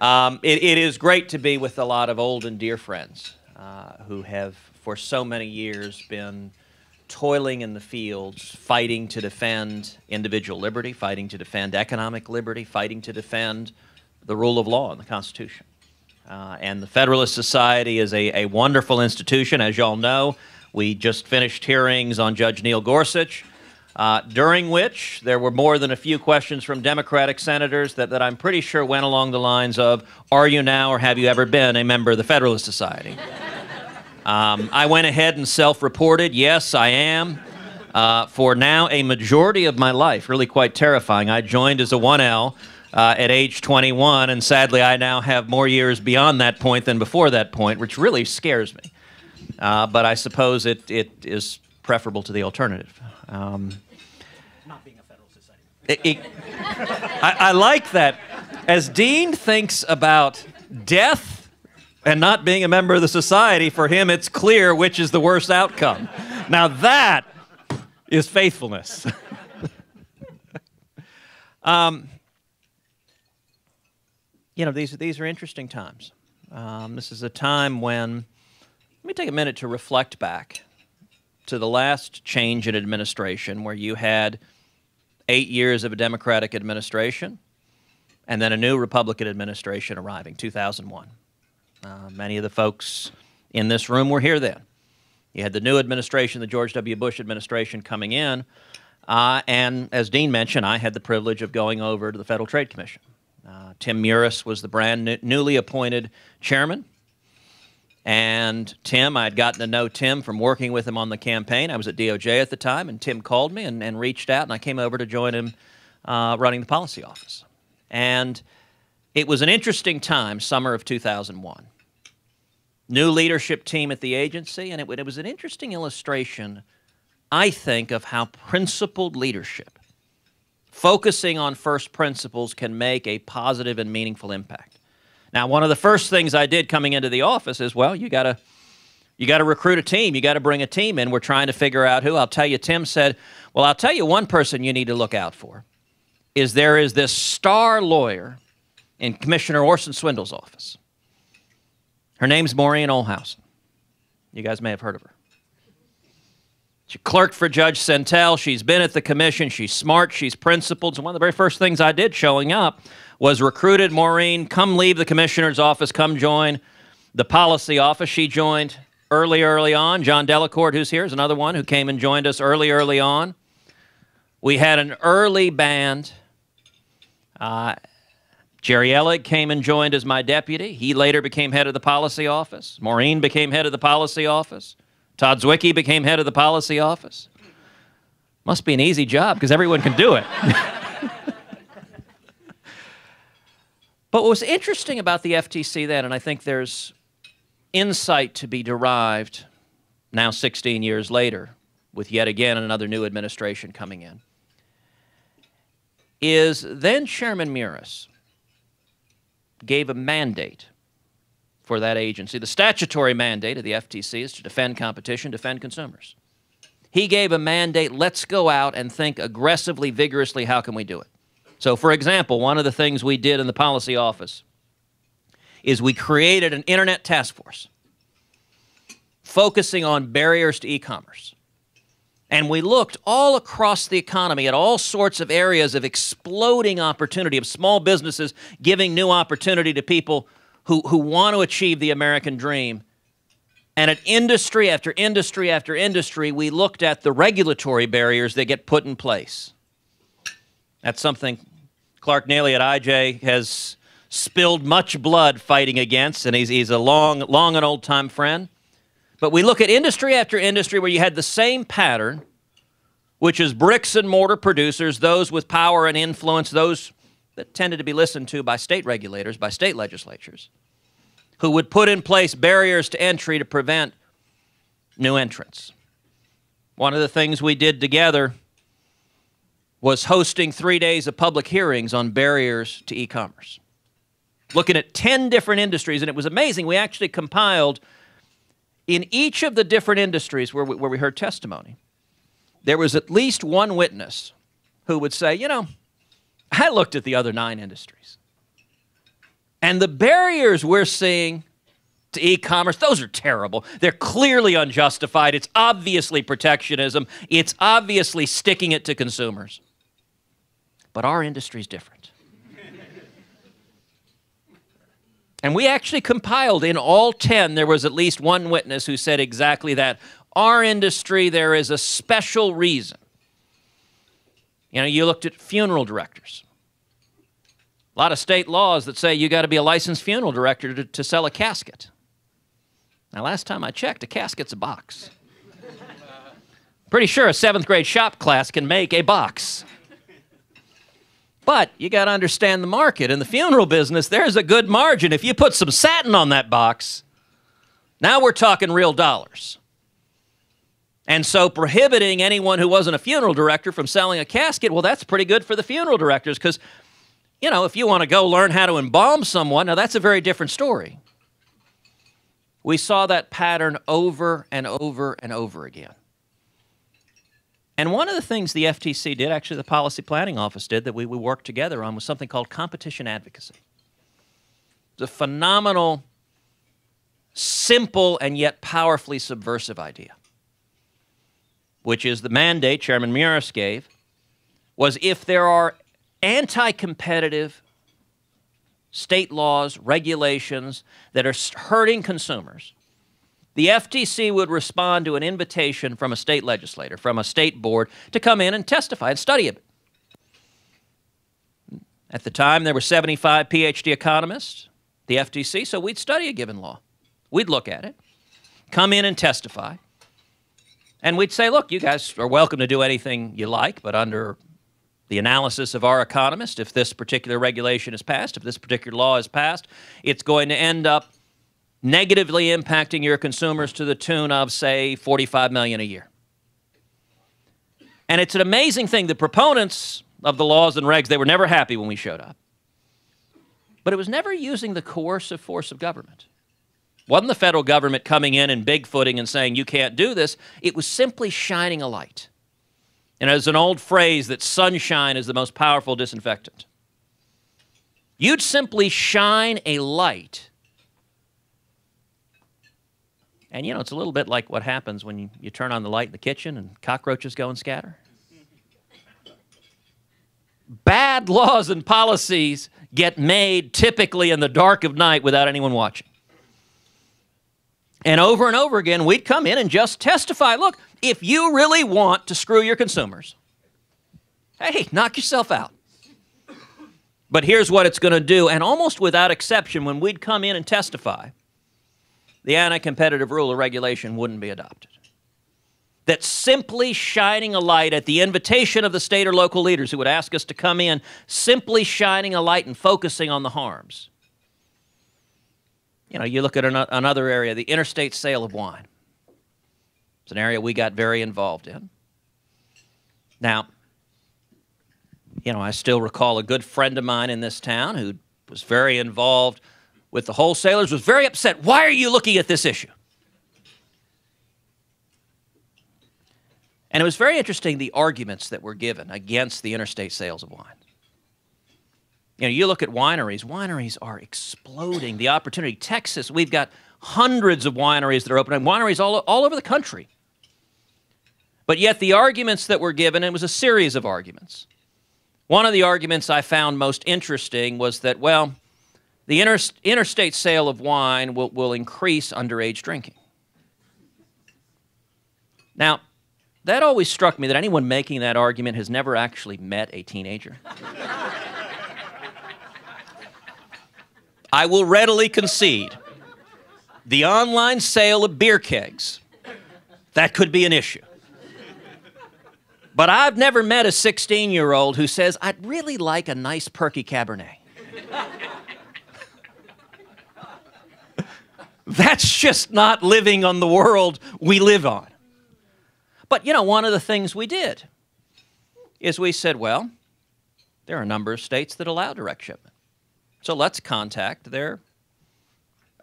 It is great to be with a lot of old and dear friends who have, for so many years, been toiling in the fields, fighting to defend individual liberty, fighting to defend economic liberty, fighting to defend the rule of law and the Constitution. And the Federalist Society is a wonderful institution. As you all know, we just finished hearings on Judge Neil Gorsuch, during which there were more than a few questions from Democratic senators that I'm pretty sure went along the lines of, are you now or have you ever been a member of the Federalist Society? I went ahead and self-reported, yes, I am. For now, a majority of my life, really quite terrifying. I joined as a 1L at age 21, and sadly I now have more years beyond that point than before that point, which really scares me. But I suppose it is preferable to the alternative. Not being a federal society. I like that. As Dean thinks about death and not being a member of the society, for him it's clear which is the worst outcome. Now that is faithfulness. You know, these are interesting times. This is a time when, let me take a minute to reflect back to the last change in administration, where you had 8 years of a Democratic administration and then a new Republican administration arriving, 2001. Many of the folks in this room were here then. You had the new administration, the George W. Bush administration, coming in, and as Dean mentioned, I had the privilege of going over to the Federal Trade Commission. Tim Murris was the brand newly appointed chairman. And Tim, I had gotten to know Tim from working with him on the campaign. I was at DOJ at the time, and Tim called me and reached out, and I came over to join him running the policy office. And it was an interesting time, summer of 2001. New leadership team at the agency, and it was an interesting illustration, I think, of how principled leadership, focusing on first principles, can make a positive and meaningful impact. Now, one of the first things I did coming into the office is, well, you got to recruit a team. You got to bring a team in. We're trying to figure out who. I'll tell you, Tim said, well, I'll tell you one person you need to look out for. There is this star lawyer in Commissioner Orson Swindle's office. Her name's Maureen Olhausen. You guys may have heard of her. She clerked for Judge Sentel. She's been at the commission. She's smart. She's principled. So one of the very first things I did showing up was recruited Maureen, come leave the commissioner's office, come join the policy office. She joined early on. John Delacourt, who's here, is another one who came and joined us early on. We had an early band. Jerry Ellig came and joined as my deputy. He later became head of the policy office. Maureen became head of the policy office. Todd Zwicky became head of the policy office. Must be an easy job because everyone can do it. But what was interesting about the FTC then, and I think there's insight to be derived now 16 years later, with yet again another new administration coming in, is then Chairman Murris gave a mandate for that agency. The statutory mandate of the FTC is to defend competition, defend consumers. He gave a mandate, let's go out and think aggressively, vigorously, how can we do it? So, for example, one of the things we did in the policy office is we created an internet task force focusing on barriers to e-commerce. And we looked all across the economy at all sorts of areas of exploding opportunity, of small businesses giving new opportunity to people who want to achieve the American dream. And at industry after industry after industry, we looked at the regulatory barriers that get put in place. That's something Clark Neely at IJ has spilled much blood fighting against, and he's a long and old-time friend. But we look at industry after industry where you had the same pattern, which is bricks and mortar producers, those with power and influence, those that tended to be listened to by state regulators, by state legislatures, who would put in place barriers to entry to prevent new entrants. One of the things we did together was hosting 3 days of public hearings on barriers to e-commerce, looking at 10 different industries, and it was amazing. We actually compiled, in each of the different industries where we heard testimony, there was at least one witness who would say, you know, I looked at the other 9 industries. And the barriers we're seeing to e-commerce, those are terrible. They're clearly unjustified. It's obviously protectionism. It's obviously sticking it to consumers. But our industry's different. And we actually compiled in all 10, there was at least one witness who said exactly that. Our industry, there is a special reason. You know, you looked at funeral directors. A lot of state laws that say you got to be a licensed funeral director to sell a casket. Now, last time I checked, a casket's a box. Pretty sure a 7th grade shop class can make a box. But you got to understand the market. In the funeral business, there's a good margin. If you put some satin on that box, now we're talking real dollars. And so prohibiting anyone who wasn't a funeral director from selling a casket, well, that's pretty good for the funeral directors because, you know, if you want to go learn how to embalm someone, now that's a very different story. We saw that pattern over and over and over again. And one of the things the FTC did, actually the Policy Planning Office did, that we worked together on was something called competition advocacy. It's a phenomenal, simple, and yet powerfully subversive idea, which is the mandate Chairman Muris gave, was if there are anti-competitive state laws, regulations that are hurting consumers, the FTC would respond to an invitation from a state legislator, from a state board, to come in and testify and study it. At the time, there were 75 PhD economists, the FTC, so we'd study a given law. We'd look at it, come in and testify, and we'd say, look, you guys are welcome to do anything you like, but under the analysis of our economist, if this particular regulation is passed, if this particular law is passed, it's going to end up negatively impacting your consumers to the tune of, say, $45 million a year. And it's an amazing thing. The proponents of the laws and regs, they were never happy when we showed up. But it was never using the coercive force of government. It wasn't the federal government coming in and bigfooting and saying, you can't do this. It was simply shining a light. And there's an old phrase that sunshine is the most powerful disinfectant. You'd simply shine a light. And, you know, it's a little bit like what happens when you turn on the light in the kitchen and cockroaches go and scatter. Bad laws and policies get made typically in the dark of night without anyone watching. And over again, we'd come in and just testify. Look, if you really want to screw your consumers, hey, knock yourself out. But here's what it's going to do. And almost without exception, when we'd come in and testify, the anti-competitive rule or regulation wouldn't be adopted. That simply shining a light at the invitation of the state or local leaders who would ask us to come in, simply shining a light and focusing on the harms. You know, you look at another area, the interstate sale of wine. It's an area we got very involved in. Now, you know, I still recall a good friend of mine in this town who was very involved with the wholesalers, was very upset. Why are you looking at this issue? And it was very interesting, the arguments that were given against the interstate sales of wine. You know, you look at wineries. Wineries are exploding. The opportunity. Texas, we've got hundreds of wineries that are opening. Wineries all over the country. But yet the arguments that were given, it was a series of arguments. One of the arguments I found most interesting was that, well, the interstate sale of wine will increase underage drinking. Now, that always struck me that anyone making that argument has never actually met a teenager. I will readily concede the online sale of beer kegs, that could be an issue. But I've never met a 16-year-old who says, I'd really like a nice perky Cabernet. That's just not living on the world we live on. But, you know, one of the things we did is we said, well, there are a number of states that allow direct shipment. So let's contact their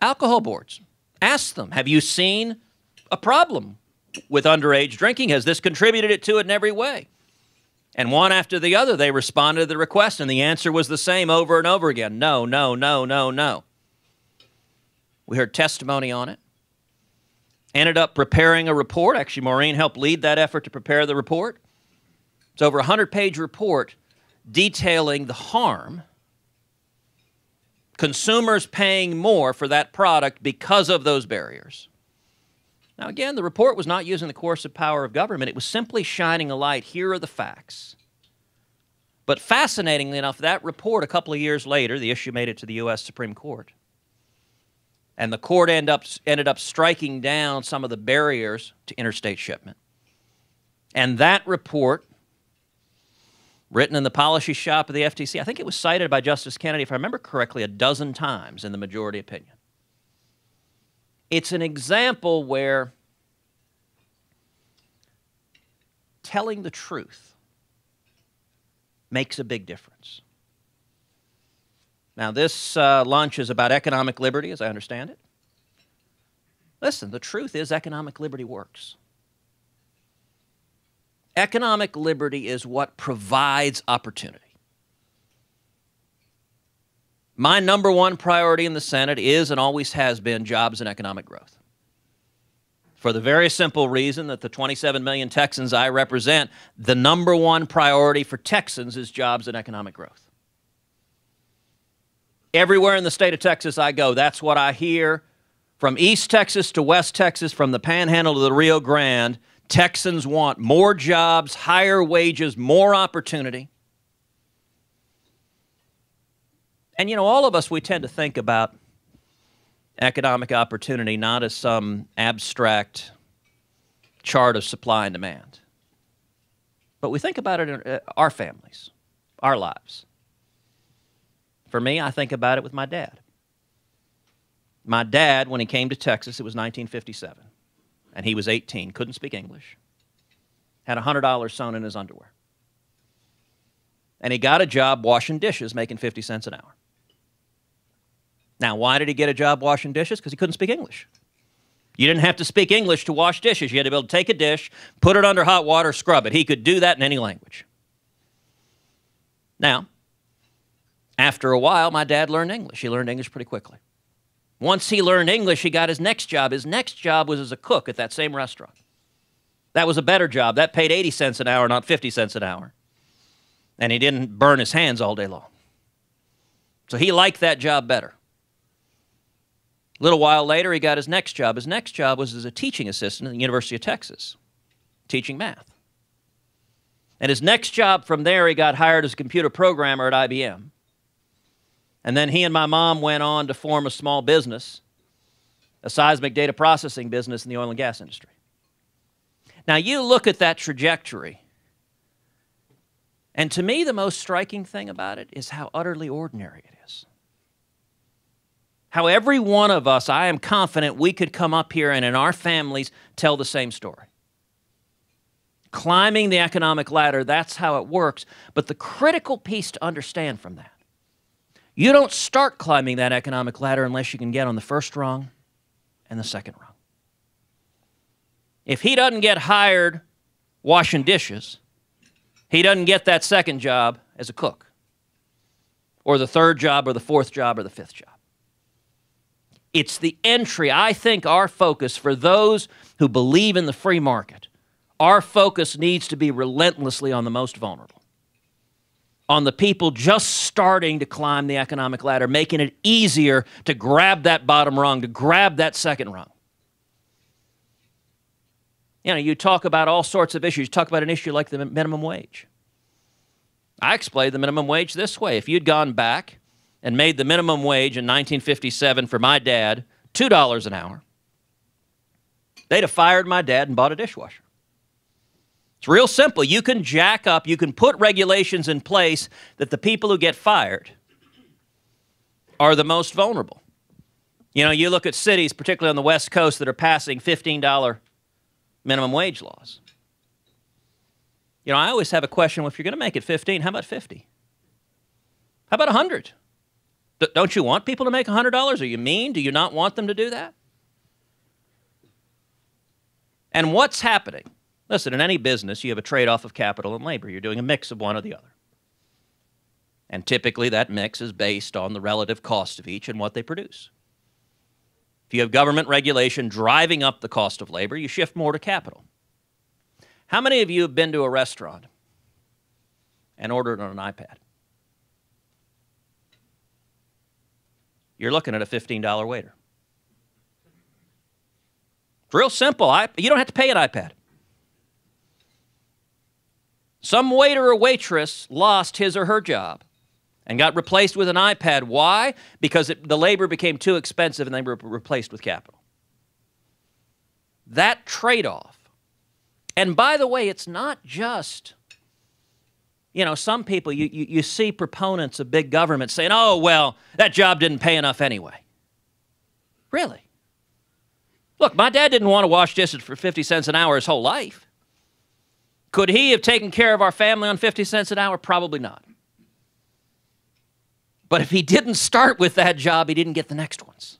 alcohol boards. Ask them, have you seen a problem with underage drinking? Has this contributed to it in every way? And one after the other, they responded to the request, and the answer was the same over and over again. No, no, no, no, no. We heard testimony on it. Ended up preparing a report. Actually, Maureen helped lead that effort to prepare the report. It's over a 100-page report detailing the harm, consumers paying more for that product because of those barriers. Now, again, the report was not using the coercive power of government. It was simply shining a light. Here are the facts. But fascinatingly enough, that report, a couple of years later, the issue made it to the U.S. Supreme Court. And the court ended up striking down some of the barriers to interstate shipment. And that report, written in the policy shop of the FTC, I think it was cited by Justice Kennedy, if I remember correctly, a dozen times in the majority opinion. It's an example where telling the truth makes a big difference. Now, this lunch is about economic liberty, as I understand it. Listen, the truth is economic liberty works. Economic liberty is what provides opportunity. My number one priority in the Senate is and always has been jobs and economic growth. For the very simple reason that the 27 million Texans I represent, the number one priority for Texans is jobs and economic growth. Everywhere in the state of Texas I go, that's what I hear. From East Texas to West Texas, from the Panhandle to the Rio Grande, Texans want more jobs, higher wages, more opportunity. And, you know, all of us, we tend to think about economic opportunity not as some abstract chart of supply and demand. But we think about it in our families, our lives. For me, I think about it with my dad. My dad, when he came to Texas, it was 1957, and he was 18, couldn't speak English, had $100 sewn in his underwear. And he got a job washing dishes, making 50 cents an hour. Now, why did he get a job washing dishes? Because he couldn't speak English. You didn't have to speak English to wash dishes. You had to be able to take a dish, put it under hot water, scrub it. He could do that in any language. Now, after a while, my dad learned English. He learned English pretty quickly. Once he learned English, he got his next job. His next job was as a cook at that same restaurant. That was a better job. That paid 80 cents an hour, not 50 cents an hour. And he didn't burn his hands all day long. So he liked that job better. A little while later, he got his next job. His next job was as a teaching assistant at the University of Texas, teaching math. And his next job from there, he got hired as a computer programmer at IBM. And then he and my mom went on to form a small business, a seismic data processing business in the oil and gas industry. Now, you look at that trajectory, and to me, the most striking thing about it is how utterly ordinary it is. How every one of us, I am confident we could come up here and in our families tell the same story. Climbing the economic ladder, that's how it works. But the critical piece to understand from that, you don't start climbing that economic ladder unless you can get on the first rung and the second rung. If he doesn't get hired washing dishes, he doesn't get that second job as a cook, or the third job, or the fourth job, or the fifth job. It's the entry. I think our focus for those who believe in the free market, our focus needs to be relentlessly on the most vulnerable, on the people just starting to climb the economic ladder, making it easier to grab that bottom rung, to grab that second rung. You know, you talk about all sorts of issues. You talk about an issue like the minimum wage. I explained the minimum wage this way. If you'd gone back and made the minimum wage in 1957 for my dad $2 an hour, they'd have fired my dad and bought a dishwasher. It's real simple. You can jack up, you can put regulations in place that the people who get fired are the most vulnerable. You know, you look at cities, particularly on the West Coast, that are passing $15 minimum wage laws. You know, I always have a question, well, if you're going to make it 15, how about 50? How about 100? Don't you want people to make $100? Are you mean? Do you not want them to do that? And what's happening? Listen, in any business, you have a trade-off of capital and labor. You're doing a mix of one or the other. And typically that mix is based on the relative cost of each and what they produce. If you have government regulation driving up the cost of labor, you shift more to capital. How many of you have been to a restaurant and ordered on an iPad? You're looking at a $15 waiter. It's real simple. You don't have to pay an iPad. Some waiter or waitress lost his or her job and got replaced with an iPad. Why? Because the labor became too expensive and they were replaced with capital. That trade-off. And by the way, it's not just, you know, some people, you see proponents of big government saying, oh, well, that job didn't pay enough anyway. Really? Look, my dad didn't want to wash dishes for 50 cents an hour his whole life. Could he have taken care of our family on 50 cents an hour? Probably not. But if he didn't start with that job, he didn't get the next ones.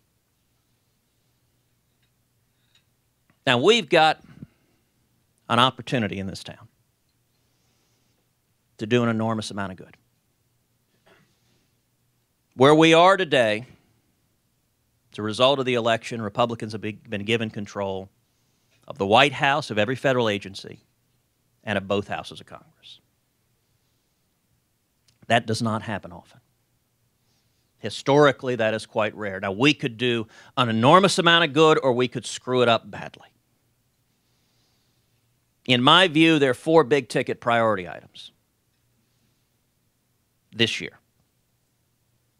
Now, we've got an opportunity in this town to do an enormous amount of good. Where we are today, as a result of the election, Republicans have been given control of the White House, of every federal agency, and of both houses of Congress. That does not happen often. Historically, that is quite rare. Now, we could do an enormous amount of good, or we could screw it up badly. In my view, there are 4 big-ticket priority items this year,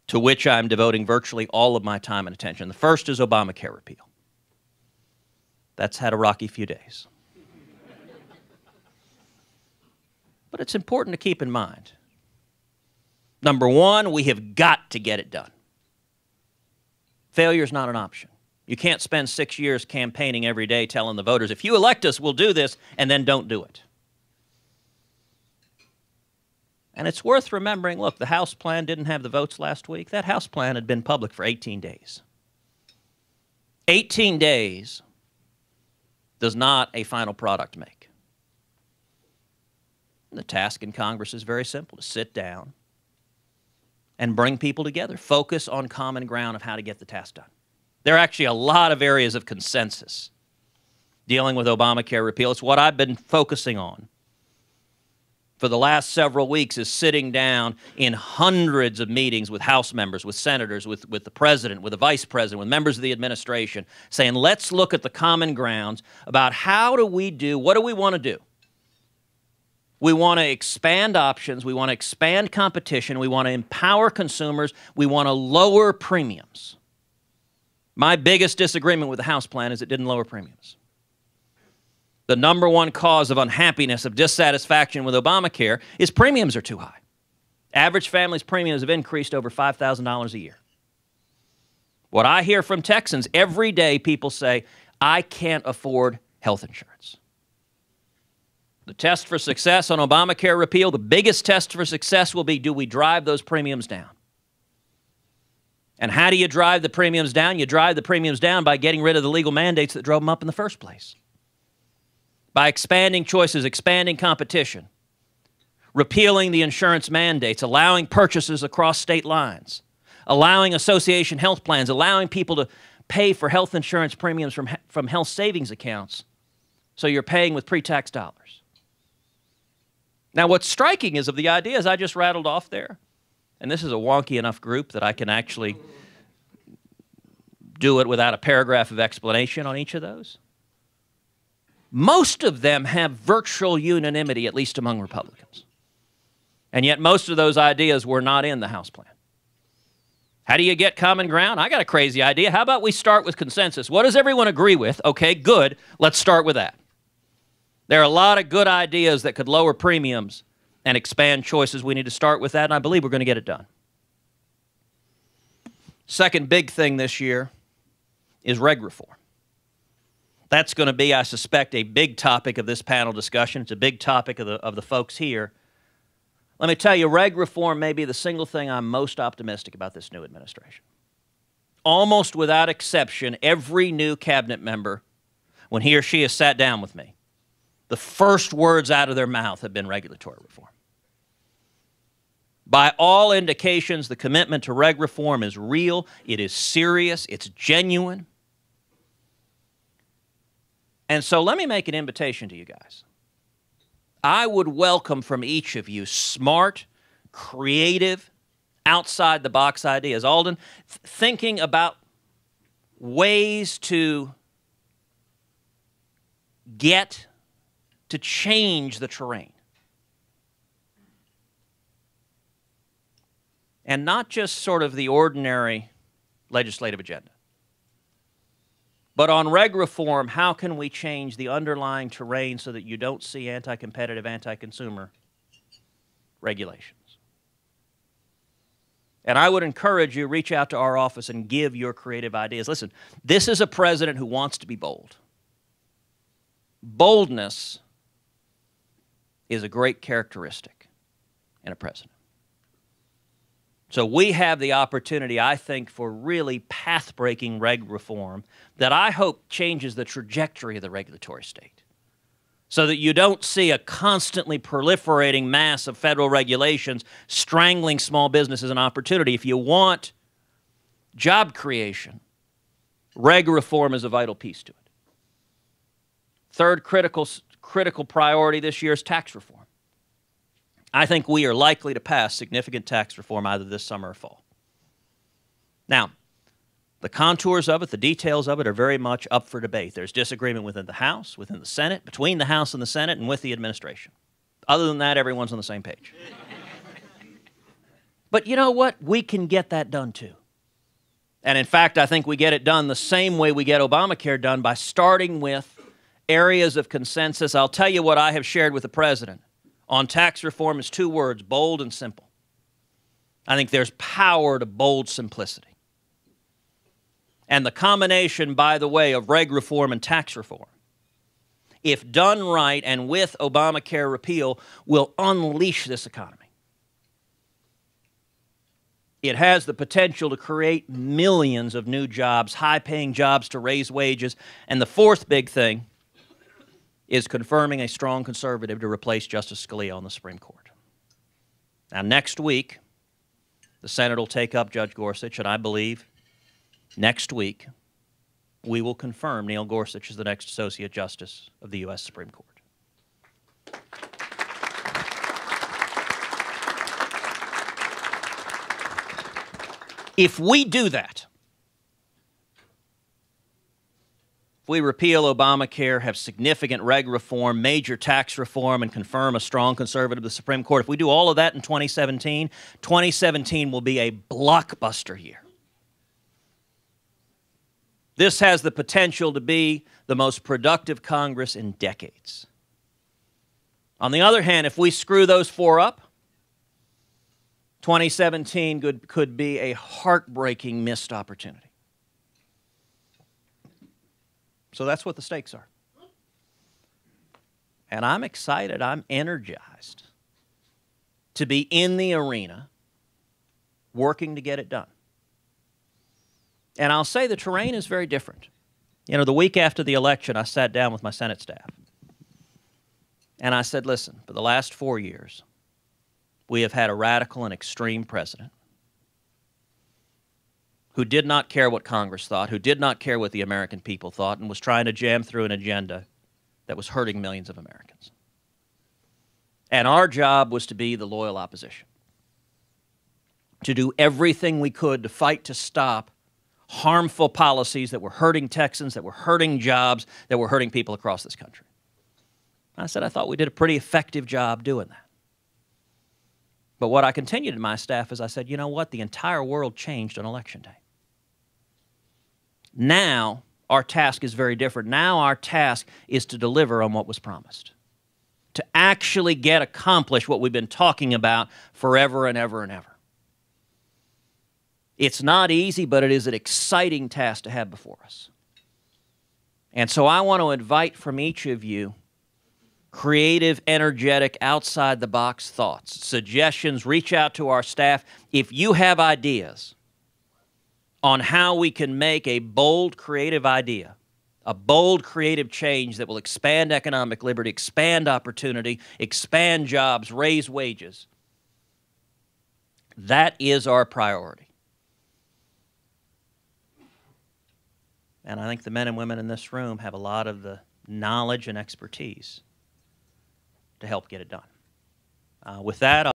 to which I'm devoting virtually all of my time and attention. The first is Obamacare repeal. That's had a rocky few days. But it's important to keep in mind. Number one, we have got to get it done. Failure is not an option. You can't spend 6 years campaigning every day telling the voters, if you elect us, we'll do this, and then don't do it. And it's worth remembering, look, the House plan didn't have the votes last week. That House plan had been public for 18 days. 18 days does not a final product make. The task in Congress is very simple, to sit down and bring people together, focus on common ground of how to get the task done. There are actually a lot of areas of consensus dealing with Obamacare repeal. It's what I've been focusing on for the last several weeks, is sitting down in hundreds of meetings with House members, with senators, with the president, with the vice president, with members of the administration, saying, let's look at the common grounds about what do we want to do? We want to expand options. We want to expand competition. We want to empower consumers. We want to lower premiums. My biggest disagreement with the House plan is it didn't lower premiums. The number one cause of unhappiness, of dissatisfaction with Obamacare is premiums are too high. Average families' premiums have increased over $5,000 a year. What I hear from Texans every day, people say, I can't afford health insurance. The test for success on Obamacare repeal, the biggest test for success will be, do we drive those premiums down? And how do you drive the premiums down? You drive the premiums down by getting rid of the legal mandates that drove them up in the first place. By expanding choices, expanding competition, repealing the insurance mandates, allowing purchases across state lines, allowing association health plans, allowing people to pay for health insurance premiums from health savings accounts, so you're paying with pre-tax dollars. Now, what's striking is of the ideas I just rattled off there, and this is a wonky enough group that I can actually do it without a paragraph of explanation on each of those. Most of them have virtual unanimity, at least among Republicans. And yet most of those ideas were not in the House plan. How do you get common ground? I got a crazy idea. How about we start with consensus? What does everyone agree with? Okay, good. Let's start with that. There are a lot of good ideas that could lower premiums and expand choices. We need to start with that, and I believe we're going to get it done. Second big thing this year is reg reform. That's going to be, I suspect, a big topic of this panel discussion. It's a big topic of the folks here. Let me tell you, reg reform may be the single thing I'm most optimistic about this new administration. Almost without exception, every new cabinet member, when he or she has sat down with me, the first words out of their mouth have been regulatory reform. By all indications, the commitment to reg reform is real, it is serious, it's genuine. And so let me make an invitation to you guys. I would welcome from each of you smart, creative, outside-the-box ideas. Alden, thinking about ways to change the terrain. And not just sort of the ordinary legislative agenda. But on reg reform, how can we change the underlying terrain so that you don't see anti-competitive, anti-consumer regulations? And I would encourage you, reach out to our office and give your creative ideas. Listen, this is a president who wants to be bold. Boldness is a great characteristic in a president. So we have the opportunity, I think, for really path-breaking reg reform that I hope changes the trajectory of the regulatory state so that you don't see a constantly proliferating mass of federal regulations strangling small businesses and opportunity. If you want job creation, reg reform is a vital piece to it. Third critical priority this year is tax reform. I think we are likely to pass significant tax reform either this summer or fall. Now, the contours of it, the details of it are very much up for debate. There's disagreement within the House, within the Senate, between the House and the Senate, and with the administration. Other than that, everyone's on the same page. But you know what? We can get that done too. And in fact, I think we get it done the same way we get Obamacare done, by starting with areas of consensus. I'll tell you what I have shared with the President on tax reform is 2 words: bold and simple. I think there's power to bold simplicity. And the combination, by the way, of reg reform and tax reform, if done right and with Obamacare repeal, will unleash this economy. It has the potential to create millions of new jobs, high-paying jobs to raise wages. And the fourth big thing is confirming a strong conservative to replace Justice Scalia on the Supreme Court. Now, next week, the Senate will take up Judge Gorsuch, and I believe next week we will confirm Neil Gorsuch as the next Associate Justice of the U.S. Supreme Court. If we do that, if we repeal Obamacare, have significant reg reform, major tax reform, and confirm a strong conservative to the Supreme Court, if we do all of that in 2017, 2017 will be a blockbuster year. This has the potential to be the most productive Congress in decades. On the other hand, if we screw those 4 up, 2017 could be a heartbreaking missed opportunity. So that's what the stakes are. And I'm excited, I'm energized to be in the arena working to get it done. And I'll say the terrain is very different. You know, the week after the election, I sat down with my Senate staff. And I said, listen, for the last 4 years, we have had a radical and extreme president who did not care what Congress thought, who did not care what the American people thought, and was trying to jam through an agenda that was hurting millions of Americans. And our job was to be the loyal opposition, to do everything we could to fight to stop harmful policies that were hurting Texans, that were hurting jobs, that were hurting people across this country. I said I thought we did a pretty effective job doing that. But what I continued to my staff is I said, you know what? The entire world changed on Election Day. Now our task is very different. Now our task is to deliver on what was promised, to actually get accomplished what we've been talking about forever and ever and ever. It's not easy, but it is an exciting task to have before us. And so I want to invite from each of you creative, energetic, outside-the-box thoughts, suggestions. Reach out to our staff. If you have ideas on how we can make a bold, creative idea a bold, creative change that will expand economic liberty, expand opportunity, expand jobs, raise wages. That is our priority. And I think the men and women in this room have a lot of the knowledge and expertise to help get it done. With that,